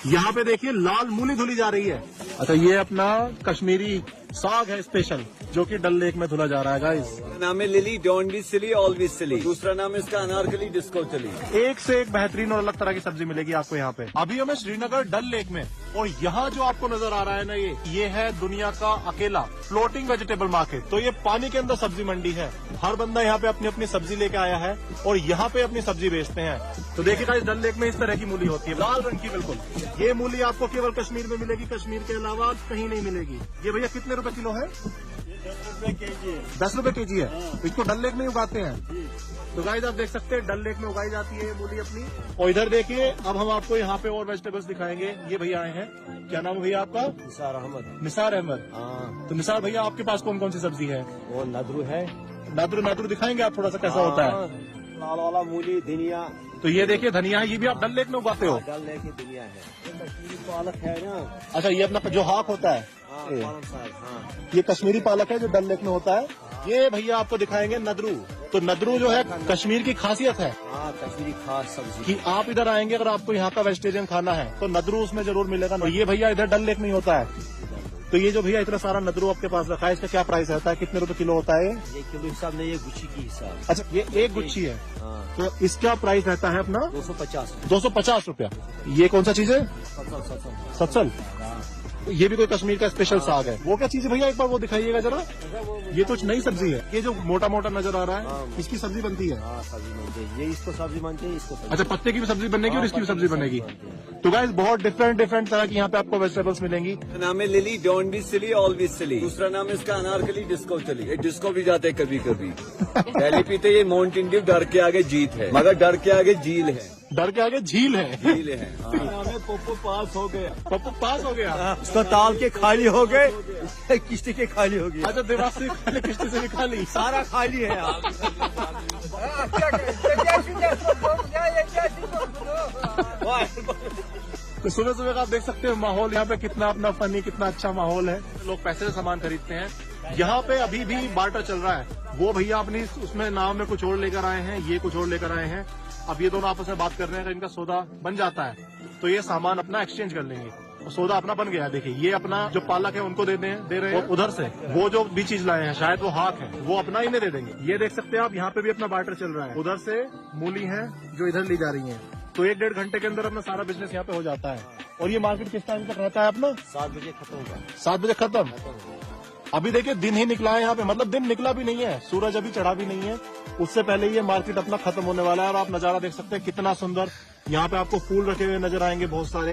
यहाँ पे देखिए लाल मूली धुली जा रही है। अच्छा, ये अपना कश्मीरी साग है स्पेशल, जो कि डल लेक में धुला जा रहा है गाइस। नाम है Lily, don't be silly, always silly. दूसरा नाम है इसका अनारकली, डिस्को चली। एक से एक बेहतरीन और अलग तरह की सब्जी मिलेगी आपको यहाँ पे। अभी हमें श्रीनगर डल लेक में, और यहाँ जो आपको नजर आ रहा है ना, ये है दुनिया का अकेला फ्लोटिंग वेजिटेबल मार्केट। तो ये पानी के अंदर सब्जी मंडी है। हर बंदा यहाँ पे अपनी अपनी सब्जी लेके आया है और यहाँ पे अपनी सब्जी बेचते हैं। तो देखिएगा इस डल लेक में इस तरह की मूली होती है, लाल रंग की बिल्कुल। ये मूली आपको केवल कश्मीर में मिलेगी, कश्मीर के अलावा कहीं नहीं मिलेगी। ये भैया कितने रुपए किलो है? 10 रुपए के जी है। इसको डल लेक में उगाते हैं। तो गाइस आप देख सकते हैं डल लेक में उगाई जाती है ये मूली अपनी। और इधर देखिए, अब हम आपको यहाँ पे और वेजिटेबल्स दिखाएंगे। ये भैया आए हैं, क्या नाम है भैया आपका? निसार अहमद। निसार अहमद। हाँ, तो निसार भैया आपके पास कौन कौन सी सब्जी है? वो नदरू है। नादरू दिखाएंगे आप थोड़ा सा कैसा होता है? लाल वाला मूली, धनिया। तो ये देखिए धनिया, ये भी आप डल लेक में उगाते हो? डल लेक की धनिया है। कश्मीरी पालक है ना। अच्छा, ये अपना जो हाक होता है, पालक साग। हाँ, ये कश्मीरी पालक है जो डल लेक में होता है। ये भैया आपको दिखाएंगे नदरू। तो नदरू जो है कश्मीर की खासियत है कश्मीरी खास सब्जी कि आप इधर आएंगे, अगर आपको यहाँ का वेजिटेरियन खाना है तो नदरू उसमें जरूर मिलेगा। तो ये भैया इधर डल लेक में ही होता है। तो ये जो भैया इतना सारा नदरू आपके पास रखा है, इसका क्या प्राइस रहता है? कितने रुपए किलो होता है? ये किलो हिसाब नहीं, ये गुच्छी की हिसाब। अच्छा, ये एक गुच्छी है। हाँ, तो इसका प्राइस रहता है अपना 250 रुपया। ये कौन सा चीज है? सत्सल। ये भी कोई कश्मीर का स्पेशल साग है। वो क्या चीज है भैया, एक बार वो दिखाइएगा जरा। ये तो नई सब्जी है। ये जो मोटा मोटा नजर आ रहा है, इसकी सब्जी बनती है। सब्जी बनती है। ये इसको सब्जी बनती है, इसको सब्जी। अच्छा, पत्ते की भी सब्जी बनेगी और इसकी भी सब्जी बनेगी। तो गाइस बहुत डिफरेंट तरह की यहाँ पे आपको वेजिटेबल्स मिलेंगी। नाम है Lily, don't be silly, always silly. दूसरा नाम है इसका अनारकली, डिस्को चली। ये डिस्को भी जाते हैं कभी कभी। पहले पीते ये माउंटेन ड्यू, डर के आगे जीत है, मगर डर के आगे झील है। डर के आगे झील है। झील है। पप्पू पास हो गया। पप्पू पास हो गया। इसको ताल के खाली हो गए, किश्ती के खाली हो गई। अच्छा, देवास से खाली, किश्ती से भी खाली, सारा खाली है। तो सुबह सुबह का आप देख सकते हैं माहौल यहाँ पे कितना अपना फनी, कितना अच्छा माहौल है। लोग पैसे से सामान खरीदते हैं। यहाँ पे अभी भी बार्टर चल रहा है। वो भैया अपनी उसमें नाव में कुछ और लेकर आए हैं, ये कुछ और लेकर आए हैं। अब ये दोनों आपस में बात कर रहे हैं। अगर इनका सौदा बन जाता है तो ये सामान अपना एक्सचेंज कर लेंगे। और सौदा अपना बन गया है। देखिए, ये अपना जो पालक है उनको दे रहे हैं। उधर से वो जो भी चीज लाए हैं, शायद वो हाक है, वो अपना इन्हें दे देंगे। ये देख सकते हैं आप, यहाँ पे भी अपना बार्टर चल रहा है। उधर से मूली है जो इधर ली जा रही है। तो 1-1.5 घंटे के अंदर अपना सारा बिजनेस यहाँ पे हो जाता है। और ये मार्केट किस टाइम तक रहता है अपना? 7 बजे खत्म होगा। 7 बजे खत्म। अभी देखिए दिन ही निकला है यहाँ पे, मतलब दिन निकला भी नहीं है, सूरज अभी चढ़ा भी नहीं है। उससे पहले ये मार्केट अपना खत्म होने वाला है। और आप नजारा देख सकते हैं कितना सुंदर। यहाँ पे आपको फूल रखे हुए नजर आएंगे बहुत सारे।